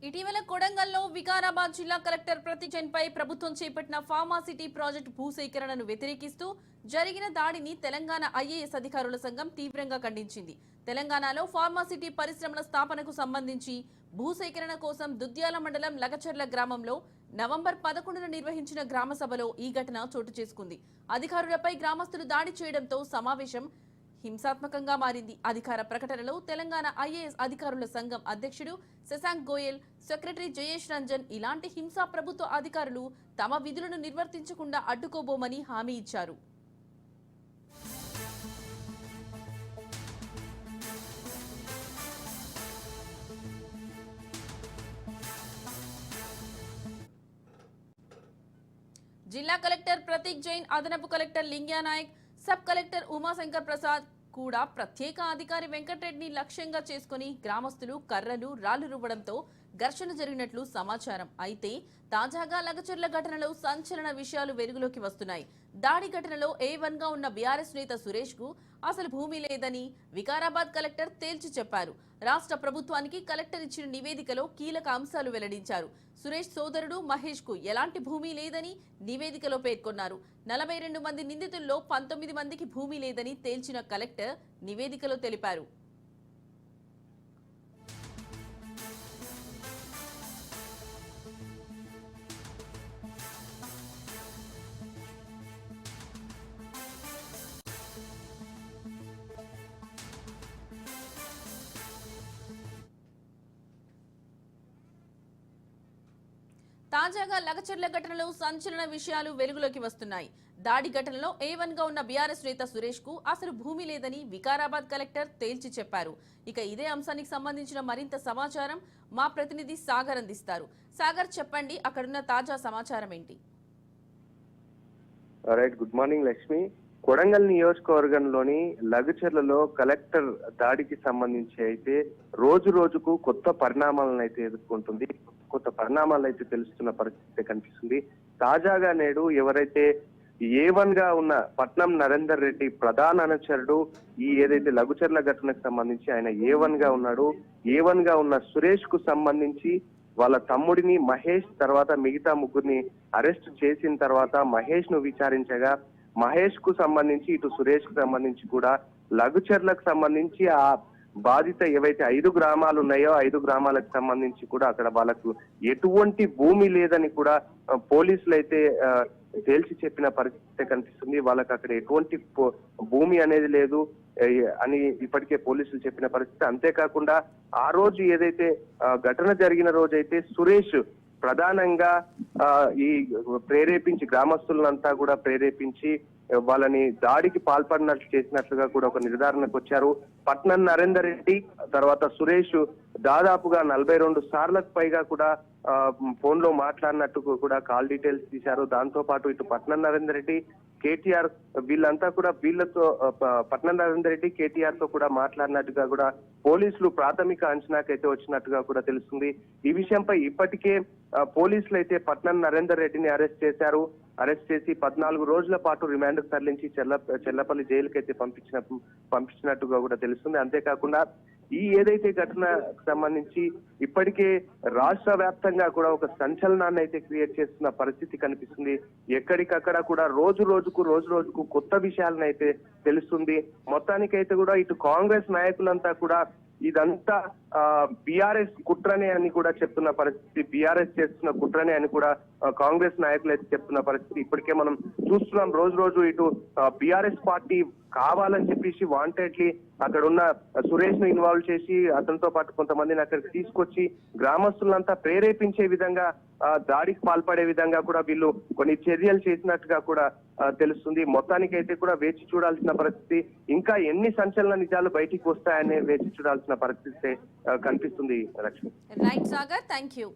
ఇటీవల కొడంగల్లో వికారాబాద్ జిల్లా కలెక్టర్ ప్రతీక్ జైన్ పై ప్రభుత్వం చేపట్టిన ఫార్మాసిటీ ప్రాజెక్టు భూసేకరణను వ్యతిరేకిస్తూ జరిగిన దాడిని తెలంగాణ ఐఏఎస్ అధికారుల సంఘం తీవ్రంగా ఖండించింది. తెలంగాణలో ఫార్మాసిటీ పరిశ్రమల స్థాపనకు సంబంధించి భూసేకరణ కోసం దుద్యాల మండలం లగచర్ల గ్రామంలో నవంబర్ 11న నిర్వహించిన గ్రామ సభలో ఈ ఘటన చోటు చేసుకుంది. అధికారులపై గ్రామస్తులు దాడి చేయడంతో సమావేశం హింసాత్మకంగా మారింది. అధికార ప్రకటనలో తెలంగాణ ఐఏఎస్ అధికారుల సంఘం అధ్యక్షుడు శశాంక్ గోయల్, సెక్రటరీ జయేష్ రంజన్ ఇలాంటి హింసా ప్రభుత్వ అధికారులు తమ విధులను నిర్వర్తించకుండా అడ్డుకోబోమని హామీ ఇచ్చారు. జిల్లా కలెక్టర్ ప్రతీక్ జైన్, అదనపు collector Lingya Naik, sub collector Umashankar Prasad కూడా ప్రత్యేక అధికారి వెంకటరెడ్డిని లక్ష్యంగా చేసుకుని గ్రామస్తులు కర్రలు రాళ్లు రువ్వడంతో ఘర్షణ జరిగినట్లు సమాచారం. అయితే తాజాగా లగచర్ల ఘటనలో సంచలన విషయాలు వెలుగులోకి వస్తున్నాయి. దాడి ఘటనలో A1 గా ఉన్న బీఆర్ఎస్ నేత సురేష్ కు అసలు భూమి లేదని వికారాబాద్ కలెక్టర్ తేల్చి చెప్పారు. రాష్ట్ర ప్రభుత్వానికి కలెక్టర్ ఇచ్చిన నివేదికలో కీలక అంశాలు వెల్లడించారు. సురేష్ సోదరుడు మహేష్ కు ఎలాంటి భూమి లేదని నివేదికలో పేర్కొన్నారు. 42 మంది నిందితుల్లో 19 మందికి భూమి లేదని తేల్చిన కలెక్టర్ నివేదికలో తెలిపారు. తాజాగా లగచర్ల ఘటనలో సంచలన విషయాలు వెలుగులోకి వస్తున్నాయి. దాడి ఘటనలో A1 గా ఉన్న బీఆర్ఎస్ నేత సురేష్ కు అసలు భూమి లేదని వికారాబాద్ కలెక్టర్ తేల్చి చెప్పారు. ఇక ఇదే అంశానికి సంబంధించిన మరింత సమాచారం మా ప్రతినిధి సాగర్ అందిస్తారు. సాగర్, చెప్పండి, అక్కడున్న తాజా సమాచారం ఏంటి? Right, good morning Lakshmi. Kodangal నియోజకవర్గంలోని లగచర్లలో కలెక్టర్ దాడికి సంబంధించి అయితే రోజు రోజుకు కొత్త పరిణామాలను అయితే ఎదుర్కొంటుంది. కొత్త పరిణామాలు అయితే తెలుస్తున్న పరిస్థితి కనిపిస్తుంది. తాజాగా నేడు ఎవరైతే A1 గా ఉన్న పట్నం నరేందర్ రెడ్డి ప్రధాన అనుచరుడు, ఈ ఏదైతే లఘుచర్ల ఘటనకు సంబంధించి ఆయన A1 గా ఉన్నాడు. A1 గా ఉన్న సురేష్ కు సంబంధించి వాళ్ళ తమ్ముడిని మహేష్ తర్వాత మిగతా ముగ్గురిని అరెస్ట్ చేసిన తర్వాత మహేష్ ను విచారించగా మహేష్ కు సంబంధించి ఇటు సురేష్ కు సంబంధించి కూడా లఘుచర్లకు సంబంధించి ఆ బాధిత ఏవైతే 5 గ్రామాలు ఉన్నాయో 5 గ్రామాలకు సంబంధించి కూడా అక్కడ వాళ్ళకు ఎటువంటి భూమి లేదని కూడా పోలీసులు అయితే తేల్చి చెప్పిన పరిస్థితి కనిపిస్తుంది. వాళ్ళకి అక్కడ ఎటువంటి భూమి అనేది లేదు అని ఇప్పటికే పోలీసులు చెప్పిన పరిస్థితి. అంతేకాకుండా ఆ రోజు ఏదైతే ఘటన జరిగిన రోజైతే సురేష్ ప్రధానంగా ఈ ప్రేరేపించి గ్రామస్తులంతా కూడా ప్రేరేపించి వాళ్ళని దాడికి పాల్పడినట్లు చేసినట్లుగా కూడా ఒక నిర్ధారణకు వచ్చారు. పట్నం నరేందర్ రెడ్డి తర్వాత సురేష్ దాదాపుగా 42 సార్లకు పైగా కూడా ఫోన్ లో మాట్లాడినట్టు కూడా కాల్ డీటెయిల్స్ తీశారు. దాంతో పాటు ఇటు పట్నం నరేందర్ రెడ్డి, కేటీఆర్ వీళ్ళంతా కూడా వీళ్ళతో పట్నం నరేందర్ రెడ్డి కేటీఆర్ తో కూడా మాట్లాడినట్టుగా కూడా పోలీసులు ప్రాథమిక అంచనాకైతే వచ్చినట్టుగా కూడా తెలుస్తుంది. ఈ విషయంపై ఇప్పటికే పోలీసులు అయితే పట్నం నరేందర్ రెడ్డిని అరెస్ట్ చేశారు. అరెస్ట్ చేసి 14 రోజుల పాటు రిమాండ్ కు తరలించి చెల్లపల్లి జైలుకి అయితే పంపించినట్టుగా కూడా తెలుస్తుంది. అంతేకాకుండా ఈ ఏదైతే ఘటనకు సంబంధించి ఇప్పటికే రాష్ట్ర వ్యాప్తంగా కూడా ఒక సంచలనాన్ని అయితే క్రియేట్ చేస్తున్న పరిస్థితి కనిపిస్తుంది. ఎక్కడికక్కడ కూడా రోజు రోజుకు కొత్త విషయాలను అయితే తెలుస్తుంది. మొత్తానికైతే కూడా ఇటు కాంగ్రెస్ నాయకులంతా కూడా ఇదంతా బీఆర్ఎస్ కుట్రనే అని కూడా చెప్తున్న పరిస్థితి, బీఆర్ఎస్ చేస్తున్న కుట్రనే అని కూడా కాంగ్రెస్ నాయకులు అయితే చెప్తున్న పరిస్థితి ఇప్పటికే మనం చూస్తున్నాం. రోజు ఇటు బీఆర్ఎస్ పార్టీ కావాలని చెప్పేసి వాంటెడ్లీ అక్కడ ఉన్న సురేష్ ను ఇన్వాల్వ్ చేసి అతనితో పాటు కొంతమందిని అక్కడికి తీసుకొచ్చి గ్రామస్తులంతా ప్రేరేపించే విధంగా దాడికి పాల్పడే విధంగా కూడా వీళ్ళు కొన్ని చర్యలు చేసినట్టుగా కూడా తెలుస్తుంది. మొత్తానికైతే కూడా వేచి చూడాల్సిన పరిస్థితి, ఇంకా ఎన్ని సంచలన నిజాలు బయటికి వస్తాయనే వేచి చూడాల్సిన పరిస్థితి కనిపిస్తుంది. Lakshmi. Right Sagar, thank you.